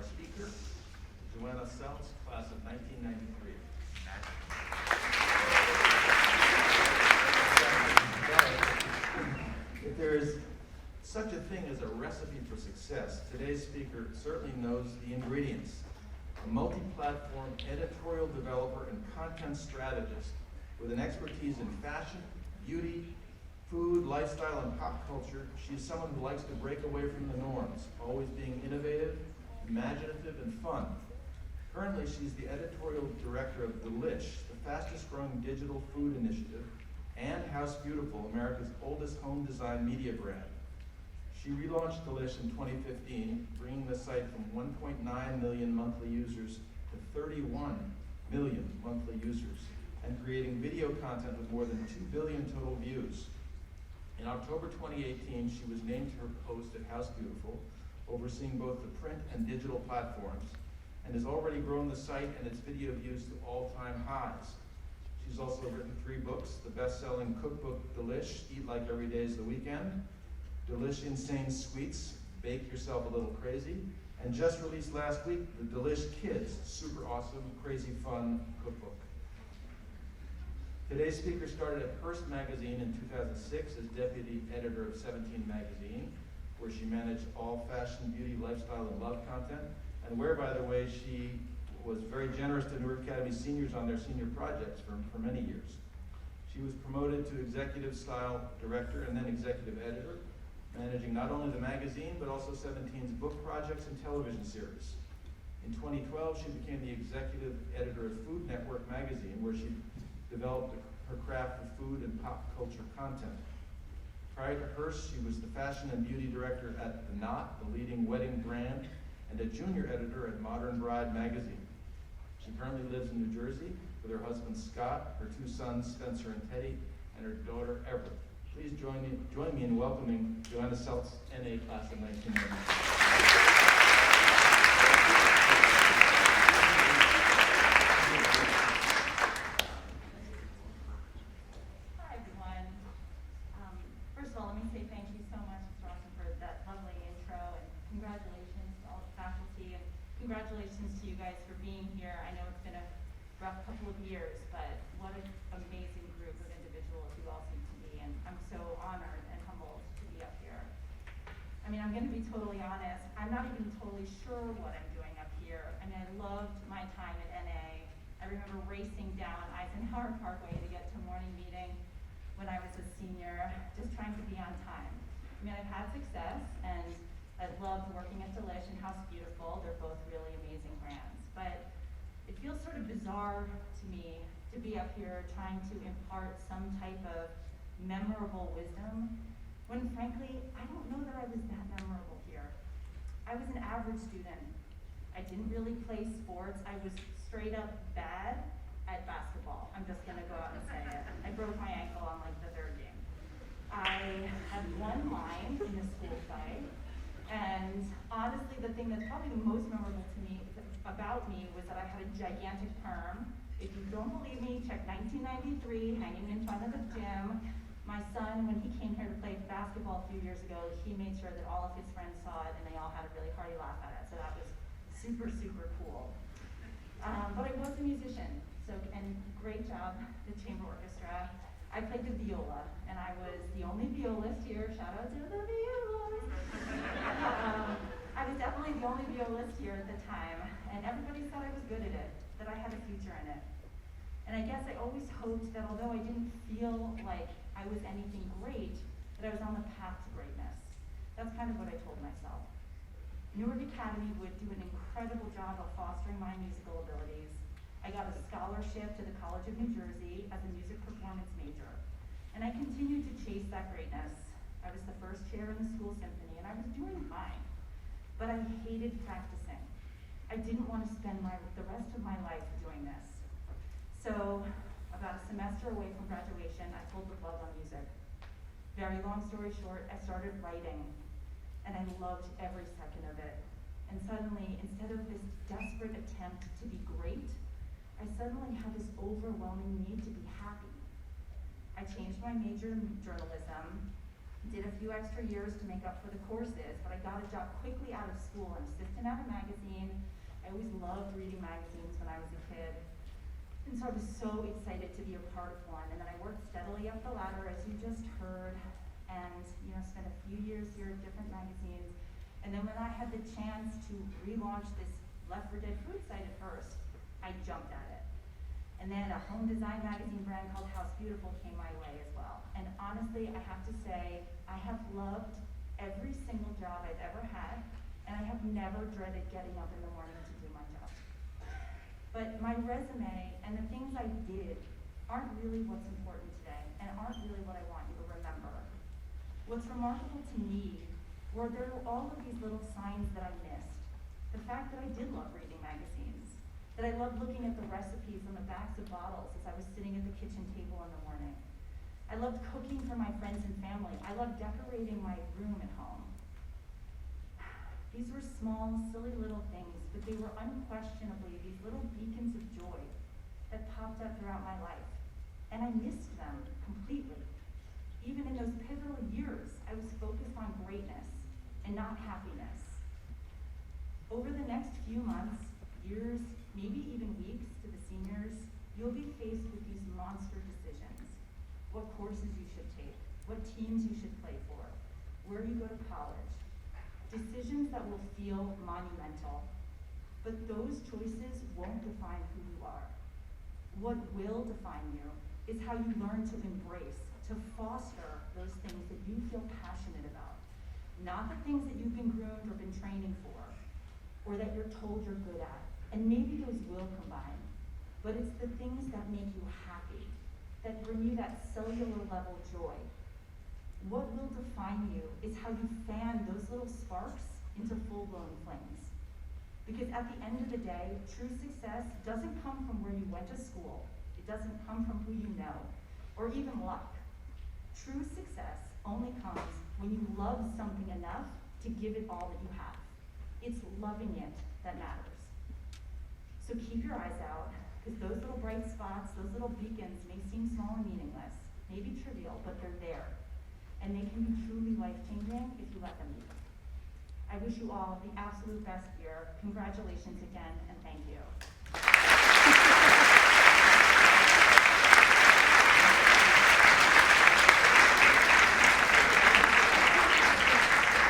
speaker, Joanna Saltz, class of 1993. If there is such a thing as a recipe for success, today's speaker certainly knows the ingredients. A multi-platform editorial developer and content strategist with an expertise in fashion, beauty, food, lifestyle, and pop culture, she is someone who likes to break away from the norms, always being innovative, imaginative, and fun. Currently, she's the editorial director of Delish, the fastest growing digital food initiative, and House Beautiful, America's oldest home design media brand. She relaunched Delish in 2015, bringing the site from 1.9 million monthly users to 31 million monthly users, and creating video content with more than 2 billion total views. In October 2018, she was named to her post at House Beautiful, overseeing both the print and digital platforms, and has already grown the site and its video views to all-time highs. She's also written 3 books, the best-selling cookbook Delish, Eat Like Every Day is the Weekend, Delish Insane Sweets, Bake Yourself a Little Crazy, and just released last week, the Delish Kids, super awesome, crazy fun cookbook. Today's speaker started at Hearst Magazine in 2006 as deputy editor of 17 Magazine, where she managed all fashion, beauty, lifestyle, and love content, and where, by the way, she was very generous to Newark Academy seniors on their senior projects for many years. She was promoted to executive style director and then executive editor, managing not only the magazine, but also 17's book projects and television series. In 2012, she became the executive editor of Food Network magazine, where she developed her craft for food and pop culture content. Prior to Hearst, she was the fashion and beauty director at The Knot, the leading wedding brand, and a junior editor at Modern Bride magazine. She currently lives in New Jersey with her husband Scott, her 2 sons Spencer and Teddy, and her daughter Everett. Please join me in welcoming Joanna Saltz, NA class of 1990. Congratulations to you guys for being here. I know it's been a rough couple of years, but what an amazing group of individuals you all seem to be, and I'm so honored and humbled to be up here. I mean, I'm going to be totally honest. I'm not even totally sure what I'm doing up here. I mean, I loved my time at NA. I remember racing down Eisenhower Parkway to get to a morning meeting when I was a senior, just trying to be on time. I mean, I've had success, and I loved working at Delish and House Beautiful. They're both really amazing brands. But it feels sort of bizarre to me to be up here trying to impart some type of memorable wisdom when, frankly, I don't know that I was that memorable here. I was an average student. I didn't really play sports. I was straight up bad at basketball. I'm just going to go out and say it. I broke my ankle on like the 3rd game. I had 1 line in the school fight. And honestly, the thing that's probably the most memorable to me about me was that I had a gigantic perm. If you don't believe me, check 1993, hanging in front of the gym. My son, when he came here to play basketball a few years ago, he made sure that all of his friends saw it, and they all had a really hearty laugh at it. So that was super, super cool. But I was a musician, and great job, the chamber orchestra. I played the viola, and I was the only violist here. Shout out to the violas. I was definitely the only violist here at the time, and everybody thought I was good at it, that I had a future in it. And I guess I always hoped that although I didn't feel like I was anything great, that I was on the path to greatness. That's kind of what I told myself. Newark Academy would do an incredible job of fostering my musical abilities. I got a scholarship to the College of New Jersey as a music performance major, and I continued to chase that greatness. I was the first chair in the school symphony, and I was doing fine, but I hated practicing. I didn't want to spend the rest of my life doing this. So, about a semester away from graduation, I pulled the plug on music. Very long story short, I started writing, and I loved every second of it. And suddenly, instead of this desperate attempt to be great, I suddenly had this overwhelming need to be happy. I changed my major in journalism, did a few few extra years to make up for the courses, but I got a job quickly out of school, an assistant at a magazine. I always loved reading magazines when I was a kid. And so I was so excited to be a part of one. And then I worked steadily up the ladder, as you just heard, and spent a few years here at different magazines. And then when I had the chance to relaunch this Left for Dead food site at first, I jumped at it. And then a home design magazine brand called House Beautiful came my way as well. And honestly, I have to say, I have loved every single job I've ever had, and I have never dreaded getting up in the morning to do my job. But my resume and the things I did aren't really what's important today, and aren't really what I want you to remember. What's remarkable to me were there were all of these little signs that I missed. The fact that I did love reading magazines, that I loved looking at the recipes on the backs of bottles as I was sitting at the kitchen table in the morning. I loved cooking for my friends and family. I loved decorating my room at home. These were small, silly little things, but they were unquestionably these little beacons of joy that popped up throughout my life. And I missed them completely. Even in those pivotal years, I was focused on greatness and not happiness. Over the next few months, years, maybe even weeks to the seniors, you'll be faced with these monster decisions. What courses you should take, what teams you should play for, where you go to college. Decisions that will feel monumental, but those choices won't define who you are. What will define you is how you learn to embrace, to foster those things that you feel passionate about. Not the things that you've been groomed or been training for, or that you're told you're good at. And maybe those will combine, but it's the things that make you happy, that bring you that cellular level joy. What will define you is how you fan those little sparks into full-blown flames. Because at the end of the day, true success doesn't come from where you went to school. It doesn't come from who you know, or even luck. True success only comes when you love something enough to give it all that you have. It's loving it that matters. So keep your eyes out, because those little bright spots, those little beacons may seem small and meaningless, maybe trivial, but they're there. And they can be truly life-changing if you let them be. I wish you all the absolute best year. Congratulations again, and thank you.